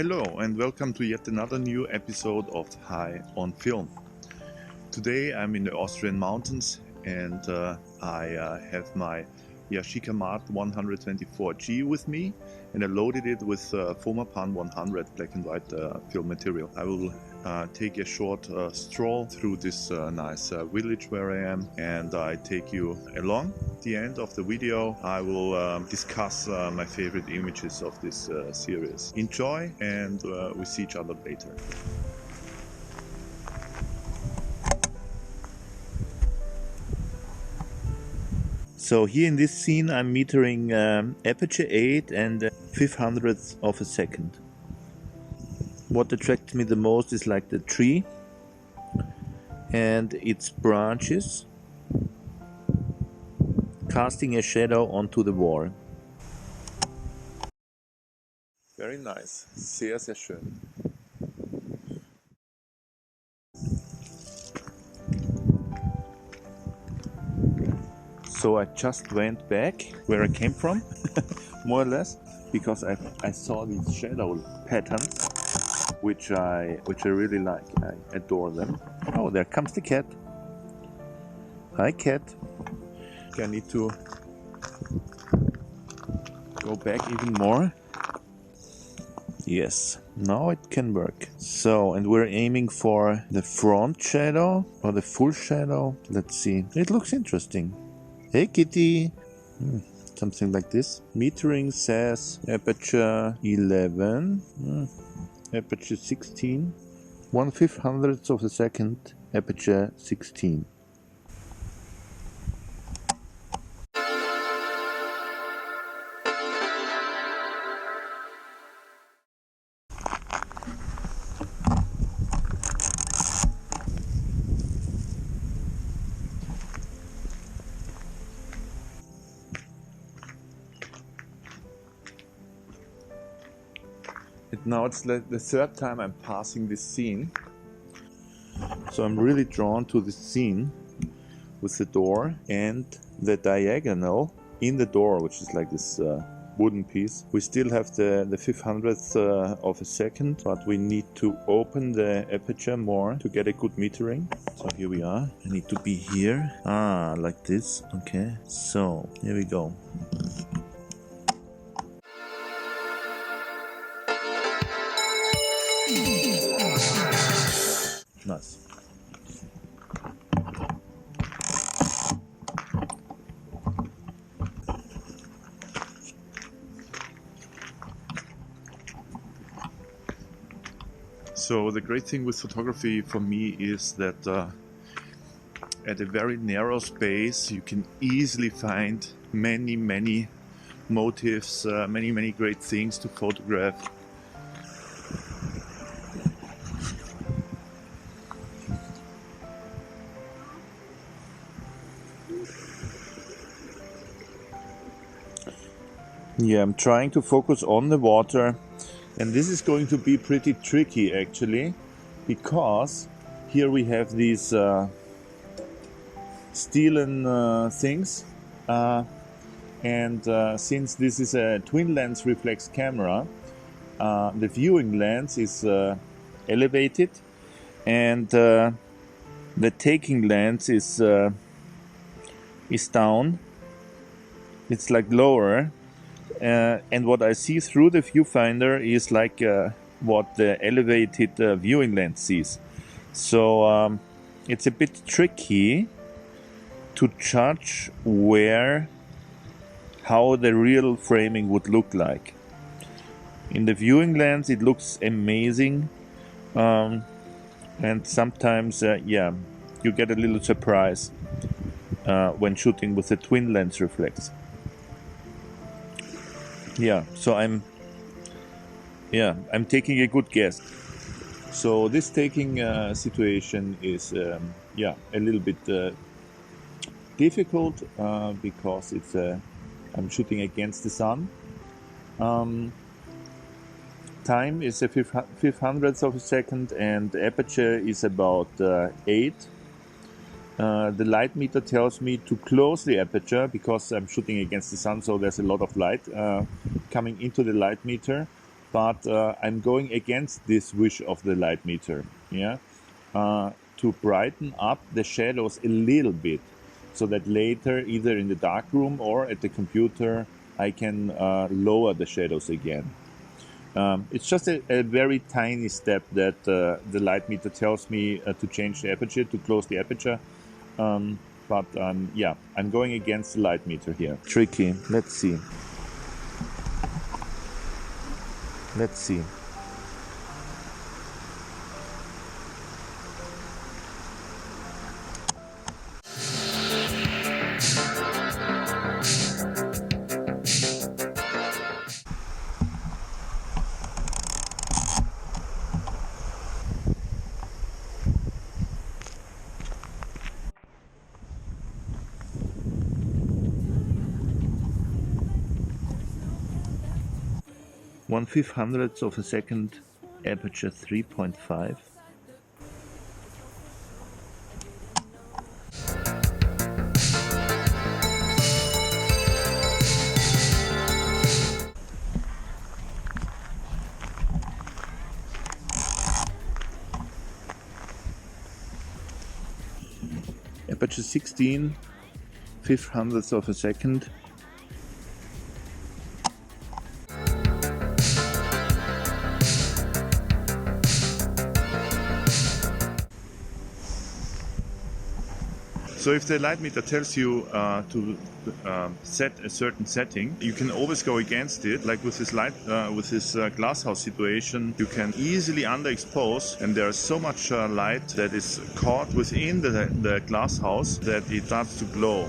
Hello and welcome to yet another new episode of High on Film. Today I'm in the Austrian mountains and I have my Yashica Mat 124G with me, and I loaded it with Fomapan 100 black and white film material. I will take a short stroll through this nice village where I am, and I take you along. At the end of the video I will discuss my favorite images of this series. Enjoy, and we see each other later. So here in this scene I'm metering aperture 8 and 5/100th of a second. What attracts me the most is like the tree and its branches casting a shadow onto the wall. Very nice, sehr, sehr schön. So I just went back where I came from, more or less, because I saw these shadow patterns, which I really like. I adore them. Oh, there comes the cat. Hi, cat. I need to go back even more. Yes, now it can work. So, and we're aiming for the front shadow or the full shadow. Let's see. It looks interesting. Hey kitty! Something like this. Metering says aperture 11, aperture 16, 1/500th of a second, aperture 16. Now it's the third time I'm passing this scene, so I'm really drawn to this scene with the door and the diagonal in the door, which is like this wooden piece. We still have the 5/100th of a second, but we need to open the aperture more to get a good metering. So here we are. I need to be here. Like this. Okay, so here we go. Nice. So the great thing with photography for me is that at a very narrow space you can easily find many motifs, many great things to photograph. Yeah, I'm trying to focus on the water, and this is going to be pretty tricky actually, because here we have these steel things, and since this is a Twin-Lens-Reflex camera, the viewing lens is elevated, and the taking lens is down. It's like lower. And what I see through the viewfinder is like what the elevated viewing lens sees. So it's a bit tricky to judge how the real framing would look like. In the viewing lens it looks amazing, and sometimes you get a little surprise when shooting with the twin lens reflex. Yeah, so I'm taking a good guess. So this taking situation is a little bit difficult because it's I'm shooting against the sun. Time is a 5/100th of a second, and the aperture is about 8. The light meter tells me to close the aperture because I'm shooting against the sun, so there's a lot of light coming into the light meter. but I'm going against this wish of the light meter, yeah, to brighten up the shadows a little bit, so that later, either in the dark room or at the computer, I can lower the shadows again. It's just a very tiny step that the light meter tells me to change the aperture, to close the aperture. But yeah, I'm going against the light meter here. Tricky. Let's see. Let's see. One-fifth hundredths of a second, aperture 3.5. Aperture 16, fifth hundredths of a second. So if the light meter tells you to set a certain setting, you can always go against it. Like with this glasshouse situation, you can easily underexpose, and there's so much light that is caught within the glasshouse that it starts to glow.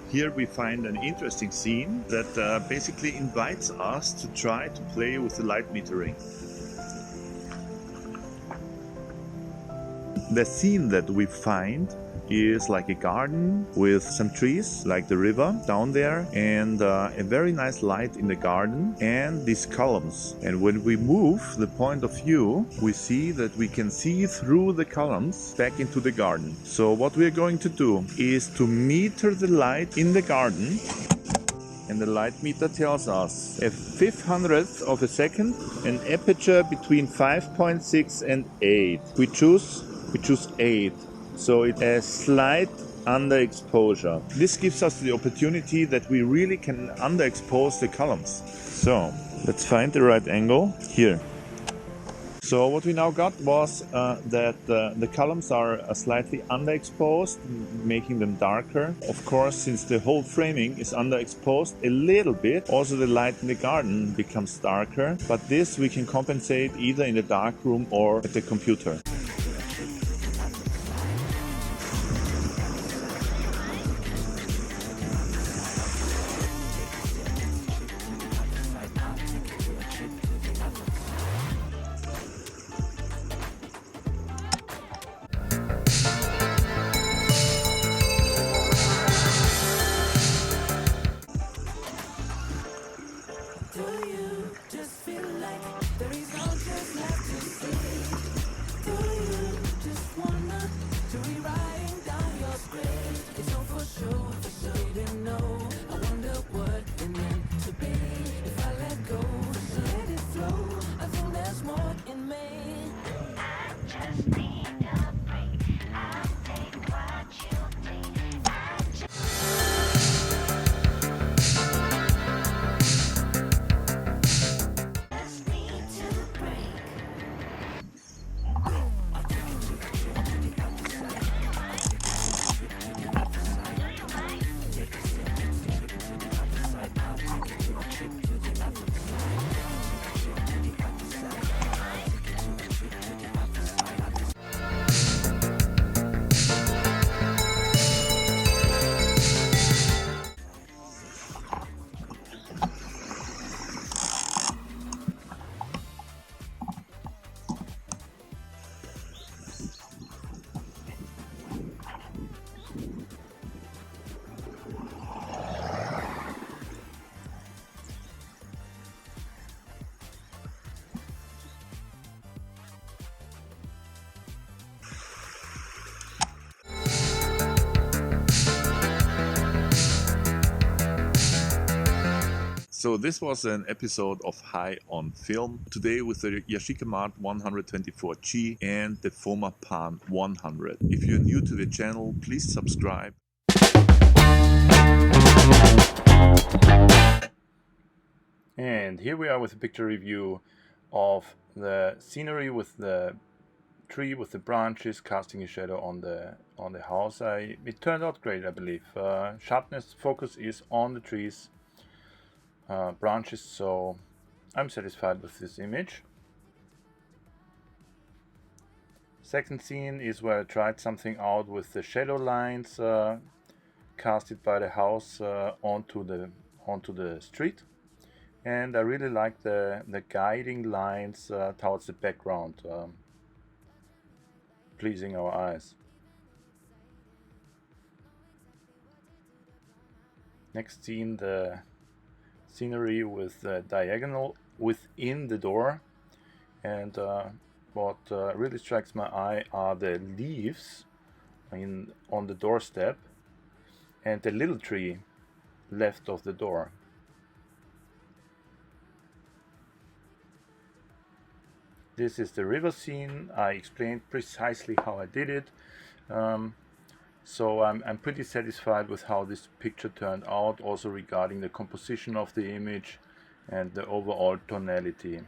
Here we find an interesting scene that basically invites us to try to play with the light metering. The scene that we find is like a garden with some trees, like the river down there, and a very nice light in the garden and these columns. And when we move the point of view, we see that we can see through the columns back into the garden. So what we're going to do is to meter the light in the garden, and the light meter tells us a fifth hundredth of a second, an aperture between 5.6 and 8. We choose 8. So it has slight underexposure. This gives us the opportunity that we really can underexpose the columns. So let's find the right angle here. So what we now got was that the columns are slightly underexposed, making them darker. Of course, since the whole framing is underexposed a little bit, also the light in the garden becomes darker. But this we can compensate either in the dark room or at the computer. So this was an episode of High on Film, today with the Yashica Mat 124G and the Fomapan 100. If you're new to the channel, please subscribe. And here we are with a picture review of the scenery with the tree with the branches casting a shadow on the house. It turned out great, I believe. Sharpness focus is on the trees, branches, so I'm satisfied with this image. Second scene is where I tried something out with the shadow lines casted by the house onto the street. And I really like the guiding lines towards the background, pleasing our eyes. Next scene, the scenery with the diagonal within the door. And what really strikes my eye are the leaves on the doorstep and the little tree left of the door. This is the river scene. I explained precisely how I did it. So I'm pretty satisfied with how this picture turned out, also regarding the composition of the image and the overall tonality.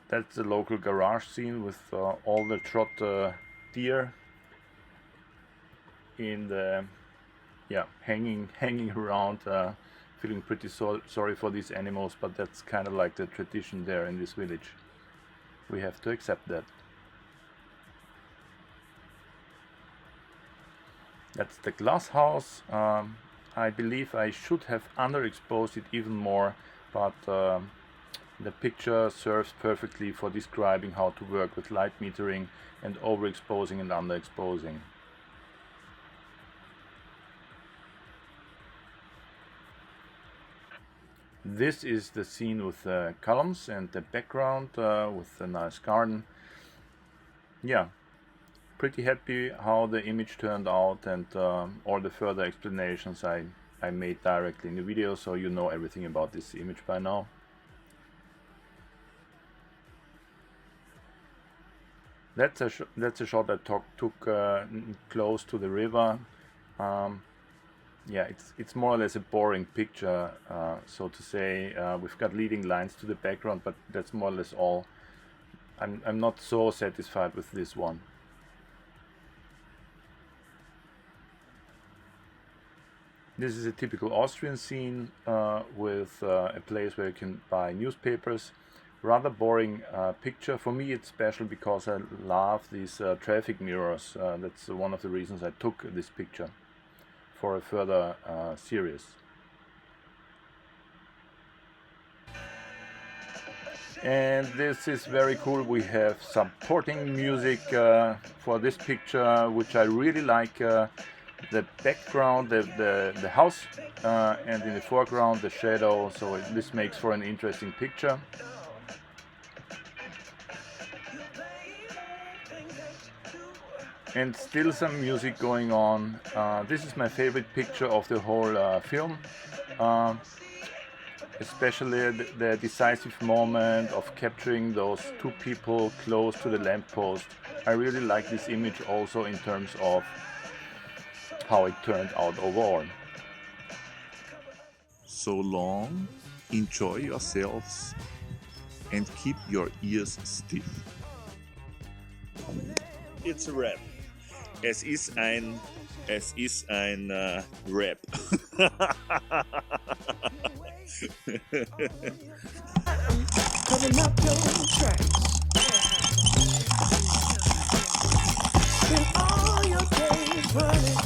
That's the local garage scene with all the trot deer in the hanging around, feeling pretty sorry for these animals, but that's kind of like the tradition there in this village. We have to accept that. That's the glass house. I believe I should have underexposed it even more, but the picture serves perfectly for describing how to work with light metering and overexposing and underexposing. This is the scene with the columns and the background with the nice garden. Yeah, pretty happy how the image turned out, and all the further explanations I made directly in the video, so you know everything about this image by now. That's a shot I took close to the river. Yeah, it's more or less a boring picture, so to say. We've got leading lines to the background, but that's more or less all. I'm not so satisfied with this one. This is a typical Austrian scene with a place where you can buy newspapers. Rather boring picture. For me it's special because I love these traffic mirrors. That's one of the reasons I took this picture for a further series. And this is very cool. We have supporting music for this picture, which I really like. The background, the house, and in the foreground the shadow, so this makes for an interesting picture. And still some music going on. This is my favorite picture of the whole film, especially the decisive moment of capturing those two people close to the lamppost. I really like this image also in terms of how it turned out overall. So long, enjoy yourselves and keep your ears stiff. It's a wrap. Es ist ein Rap. Cutting up your tracks. Spend all your days running.